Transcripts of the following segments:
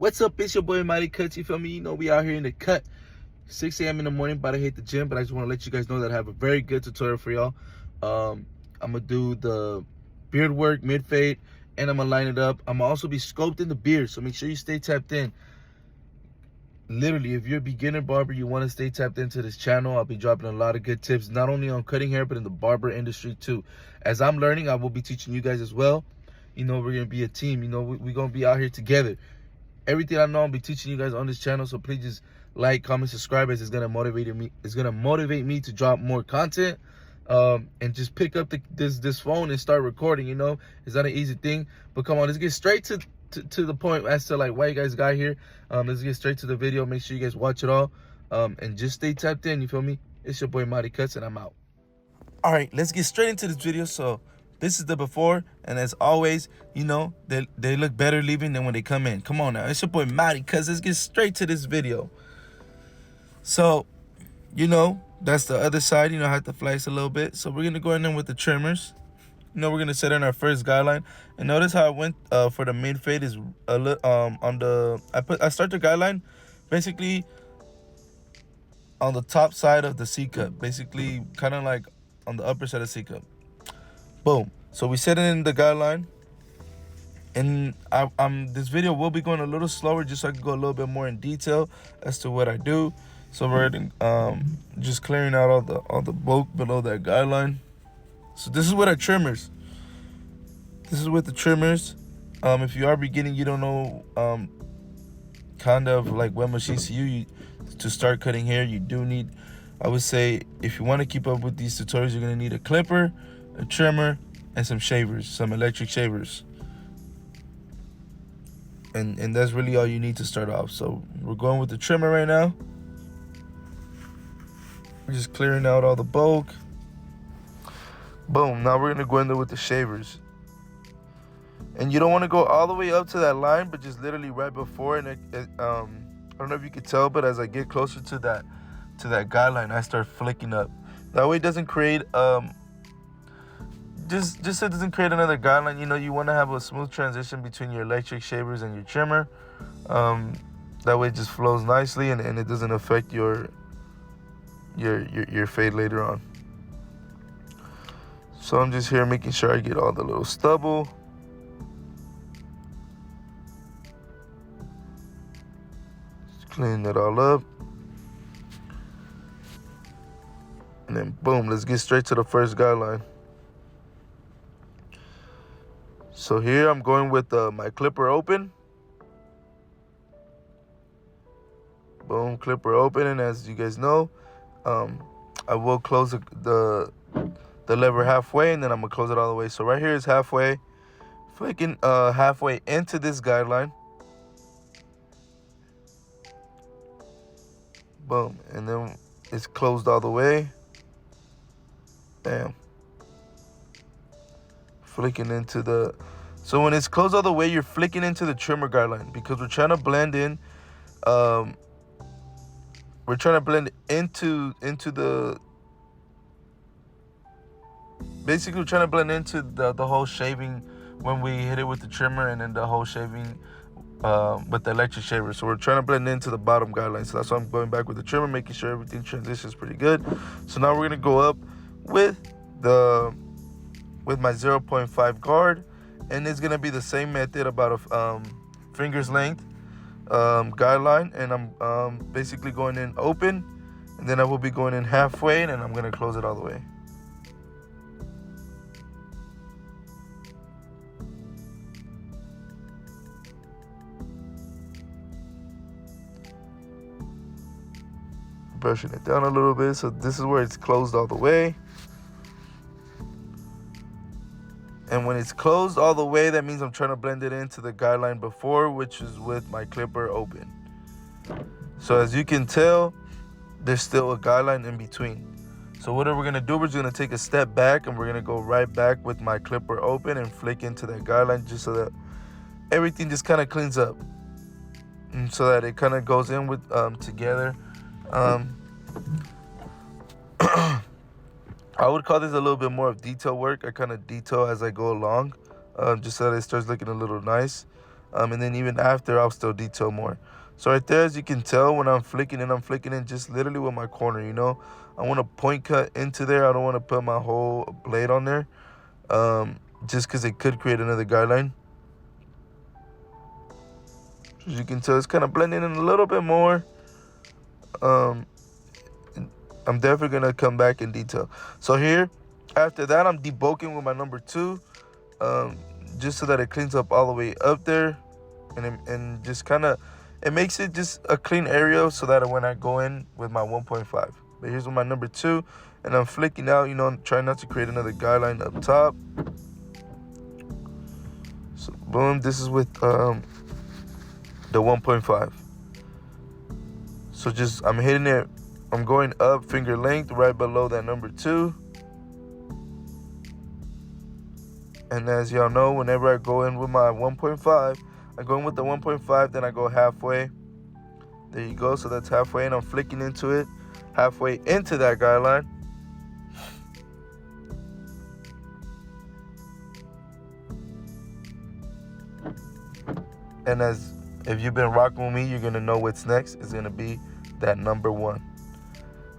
What's up? It's your boy Mighty Cuts. You feel me? You know we out here in the cut. 6 a.m. in the morning, about to hit the gym, but I just want to let you guys know that I have a very good tutorial for y'all. I'm gonna do the beard work, mid fade, and I'm gonna line it up. I'm gonna also be sculpting the beard, so make sure you stay tapped in. Literally, if you're a beginner barber, you want to stay tapped into this channel. I'll be dropping a lot of good tips, not only on cutting hair, but in the barber industry too. As I'm learning, I will be teaching you guys as well. You know, we're gonna be a team. You know, we're gonna be out here together. Everything I know, I'll be teaching you guys on this channel, so please just like, comment, subscribe, as it's gonna motivate me. It's gonna motivate me to drop more content, and just pick up this phone and start recording. You know, it's not an easy thing, but come on, let's get straight to the point as to like why you guys got here. Let's get straight to the video. Make sure you guys watch it all, and just stay tapped in. You feel me? It's your boy Mighty Cuts, and I'm out. All right, let's get straight into this video. So this is the before, and as always, you know, they look better leaving than when they come in. Come on now, it's your boy Matty, cuz let's get straight to this video. So, you know, that's the other side. You know, I have to flex a little bit. So we're gonna go in there with the trimmers. You know, we're gonna set in our first guideline. And notice how I went for the mid fade is a little on the I start the guideline basically on the top side of the C cup, basically kind of like on the upper side of C cup. Boom. So we set it in the guideline, and this video will be going a little slower just so I can go a little bit more in detail as to what I do. So we're just clearing out all the bulk below that guideline. So this is with our trimmers. This is with the trimmers. If you are beginning, you don't know kind of like what machines to use to start cutting hair, you do need, I would say, if you want to keep up with these tutorials, you're gonna need a clipper, a trimmer, and some shavers, some electric shavers, and that's really all you need to start off. So we're going with the trimmer right now. We're just clearing out all the bulk. Boom. Now we're gonna go in there with the shavers, and you don't want to go all the way up to that line, but just literally right before. And I don't know if you could tell, but as I get closer to that guideline, I start flicking up. That way it doesn't create just so it doesn't create another guideline. You know, you want to have a smooth transition between your electric shavers and your trimmer. That way it just flows nicely, and it doesn't affect your fade later on. So I'm just here making sure I get all the little stubble. Just clean it all up. And then boom, let's get straight to the first guideline. So here I'm going with my clipper open. Boom, clipper open, and as you guys know, I will close the lever halfway, and then I'm gonna close it all the way. So right here is halfway, flicking halfway into this guideline. Boom, and then it's closed all the way. Bam. Flicking into the, so when it's closed all the way, you're flicking into the trimmer guideline, because we're trying to blend in. We're trying to blend into the, basically we're trying to blend into the whole shaving when we hit it with the trimmer, and then the whole shaving with the electric shaver. So we're trying to blend into the bottom guideline. So that's why I'm going back with the trimmer, making sure everything transitions pretty good. So now we're gonna go up with my 0.5 guard, and it's gonna be the same method, about a finger's length guideline, and I'm basically going in open, and then I will be going in halfway, and then I'm gonna close it all the way. Brushing it down a little bit. So this is where it's closed all the way. And when it's closed all the way, that means I'm trying to blend it into the guideline before, which is with my clipper open. So as you can tell, there's still a guideline in between. So what we're gonna do, we're just gonna take a step back, and we're gonna go right back with my clipper open and flick into that guideline, just so that everything just kind of cleans up, and so that it kind of goes in with together. I would call this a little bit more of detail work. I kind of detail as I go along, just so that it starts looking a little nice. And then even after, I'll still detail more. So right there, as you can tell, when I'm flicking in just literally with my corner, you know. I want to point cut into there. I don't want to put my whole blade on there, just because it could create another guideline. As you can tell, it's kind of blending in a little bit more. I'm definitely going to come back in detail. So here, after that, I'm debulking with my number 2, just so that it cleans up all the way up there. And just kind of, it makes it just a clean area so that when I go in with my 1.5. But here's with my number 2, and I'm flicking out, you know, trying not to create another guideline up top. So boom, this is with the 1.5. So just, I'm hitting it, I'm going up finger length right below that number 2. And as y'all know, whenever I go in with my 1.5, I go in with the 1.5, then I go halfway. There you go, so that's halfway, and I'm flicking into it, halfway into that guideline. And as if you've been rocking with me, you're gonna know what's next. It's gonna be that number 1.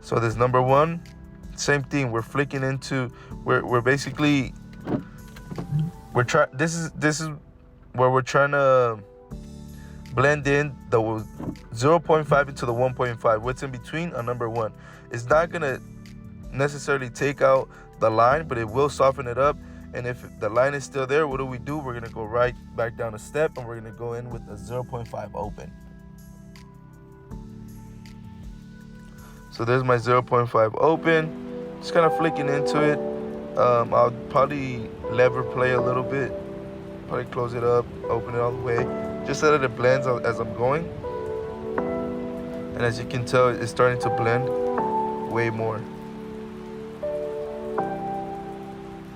So this number 1, same thing. We're flicking into. We're basically. This is where we're trying to blend in the 0.5 into the 1.5. What's in between a number 1. It's not gonna necessarily take out the line, but it will soften it up. And if the line is still there, what do? We're gonna go right back down a step, and we're gonna go in with a 0.5 open. So there's my 0.5 open. Just kind of flicking into it. I'll probably lever play a little bit. Probably close it up, open it all the way, just so that it blends as I'm going. And as you can tell, it's starting to blend way more.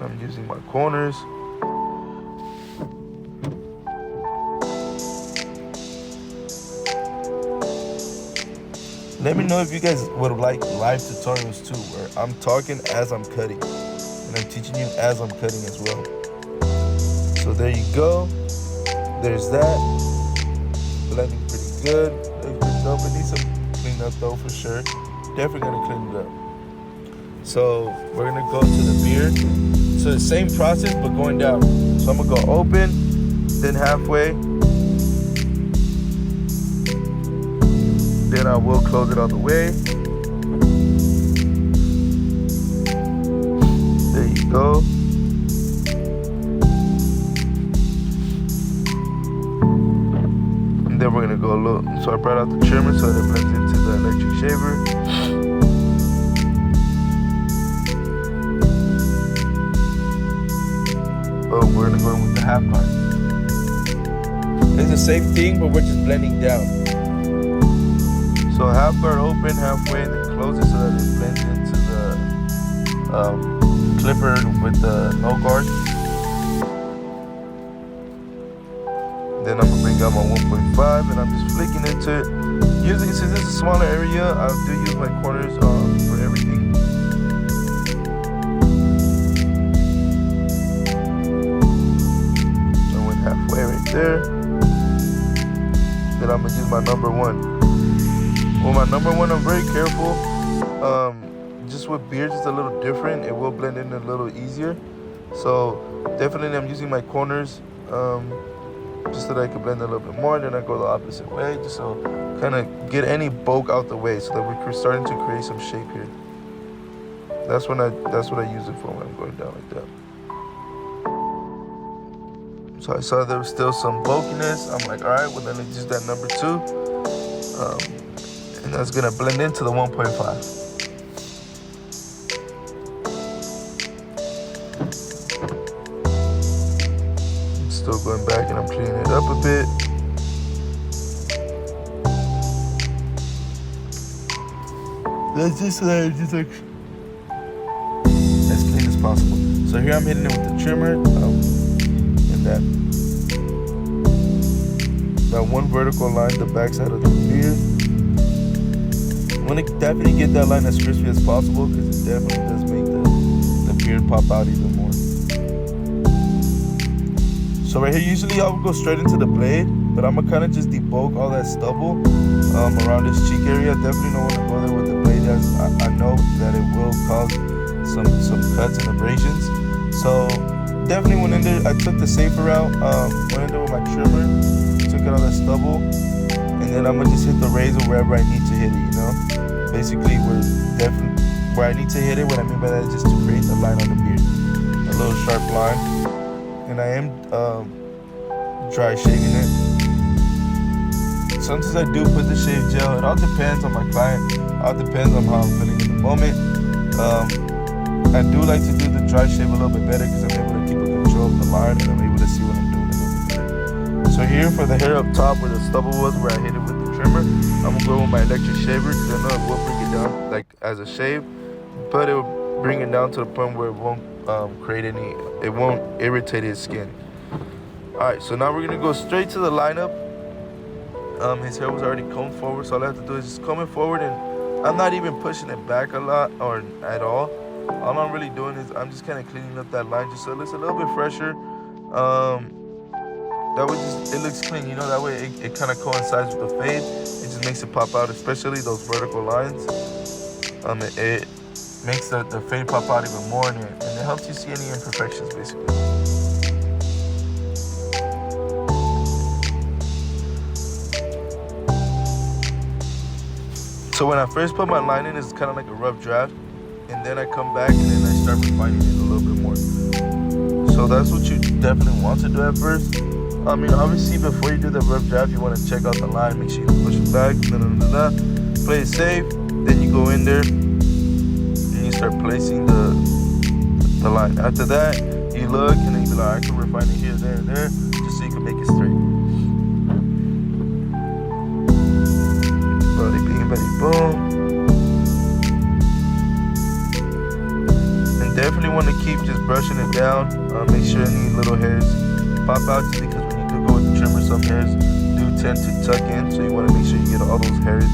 I'm using my corners. Let me know if you guys would like live tutorials too, where I'm talking as I'm cutting, and I'm teaching you as I'm cutting as well. So there you go. There's that. Blending pretty good. Looks pretty dope. It needs some clean up though for sure. Definitely gonna clean it up. So we're gonna go to the beard. So the same process but going down. So I'm gonna go open, then halfway. Then I will close it all the way. There you go. And then we're gonna go a little. So I brought out the trimmer so that it blends into the electric shaver. Oh, we're gonna go in with the half part. It's the same thing, but we're just blending down. So half guard open, halfway, and then close it so that it blends into the clipper with the no guard. Then I'm gonna bring out my 1.5, and I'm just flicking into it. Usually, since this is a smaller area, I do use my corners for everything. So I went halfway right there. Then I'm gonna use my number 1. Well, my number 1, I'm very careful. Just with beards, it's a little different. It will blend in a little easier. So definitely, I'm using my corners just so that I can blend a little bit more. And then I go the opposite way, just so kind of get any bulk out the way, so that we're starting to create some shape here. That's what I use it for when I'm going down like that. So I saw there was still some bulkiness. I'm like, all right, well then let's use that number 2. And that's gonna blend into the 1.5. I'm still going back and I'm cleaning it up a bit. That's just so that it's just like as clean as possible. So here I'm hitting it with the trimmer, and that one vertical line, the backside of the beard. I want to definitely get that line as crispy as possible, because it definitely does make the beard pop out even more. So right here, usually I would go straight into the blade, but I'm gonna kind of just debulk all that stubble around this cheek area. Definitely don't want to go there with the blade, as I know that it will cause some cuts and abrasions. So definitely went in there. I took the safer route. Went in there with my trimmer, took out all that stubble, and then I'm gonna just hit the razor wherever I need to hit it. You know, basically where I need to hit it. What I mean by that is just to create the line on the beard, a little sharp line. And I am dry shaving it. Sometimes I do put the shave gel. It all depends on my client. It all depends on how I'm feeling in the moment. I do like to do the dry shave a little bit better because I'm able to keep a control of the line and I'm able to see what I'm doing a little bit better. So here for the hair up top where the stubble was, where I hit it with the trimmer, I'm gonna go with my electric shaver because I know it will bring it down like as a shave, but it will bring it down to the point where it won't it won't irritate his skin. Alright, so now we're gonna go straight to the lineup. His hair was already combed forward, so all I have to do is just comb it forward, and I'm not even pushing it back a lot or at all. All I'm really doing is I'm just kind of cleaning up that line just so it looks a little bit fresher. That way it looks clean, you know, that way it kind of coincides with the fade. It just makes it pop out, especially those vertical lines. It makes the fade pop out even more, and it helps you see any imperfections basically. So when I first put my line in, it's kind of like a rough draft, and then I come back and then I start refining it a little bit more. So that's what you definitely want to do at first. I mean, obviously before you do the rough draft, you want to check out the line, make sure you don't push it back, play it safe. Then you go in there and you start placing the line. After that, you look and then you be like, I can refine it here, there, and there, just so you can make it straight. Boom. And definitely want to keep just brushing it down. Make sure any little hairs pop out, just because when you do go with the trimmer, some hairs do tend to tuck in. So you want to make sure you get all those hairs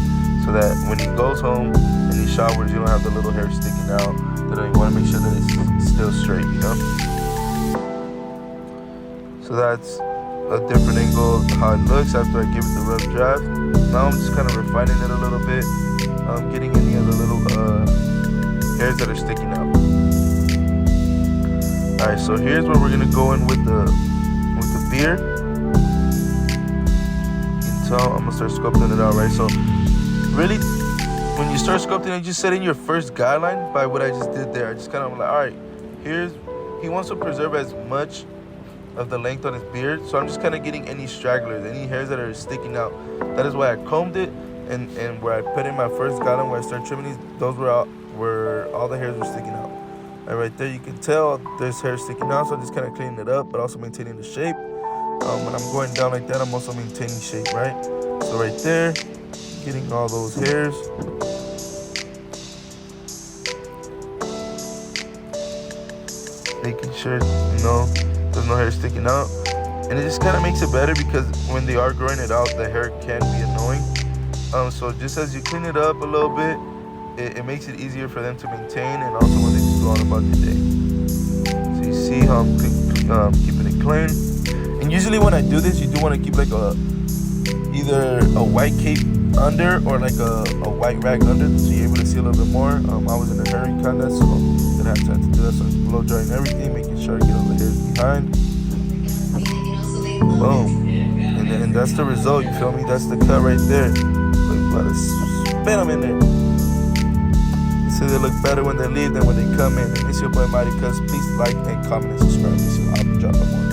so that when he goes home and he showers, you don't have the little hair sticking out. Then you want to make sure that it's still straight, you know? So that's a different angle of how it looks after I give it the rough draft. Now I'm just kind of refining it a little bit, getting any of the little hairs that are sticking out. Alright, so here's where we're gonna go in with the beard. You can tell I'm gonna start sculpting it out, right? So really, when you start sculpting, you just set in your first guideline by what I just did there. I just kind of like, alright, he wants to preserve as much of the length on his beard, so I'm just kind of getting any stragglers, any hairs that are sticking out. That is why I combed it, and where I put in my first guideline, where I started trimming these, those were where all the hairs were sticking out. And right there you can tell there's hair sticking out, so I'm just kind of cleaning it up, but also maintaining the shape. When I'm going down like that, I'm also maintaining shape, right? So right there, getting all those hairs. Making sure, you know, there's no hair sticking out, and it just kind of makes it better because when they are growing it out, the hair can be annoying. So just as you clean it up a little bit, it makes it easier for them to maintain, and also when they just go on about the day. So you see how I'm keeping it clean. And usually when I do this, you do want to keep like either a white cape under or like a white rag under, so you're able to see a little bit more. I was in a hurry kind of, so didn't have time to do that, so I'm blow drying everything, making sure I get all the hairs behind. Boom. And that's the result, you feel me? That's the cut right there. Look, let us spin them in there. So they look better when they leave than when they come in. And this is your boy Mighty Cuz. Please like and comment and subscribe. I'll be dropping more.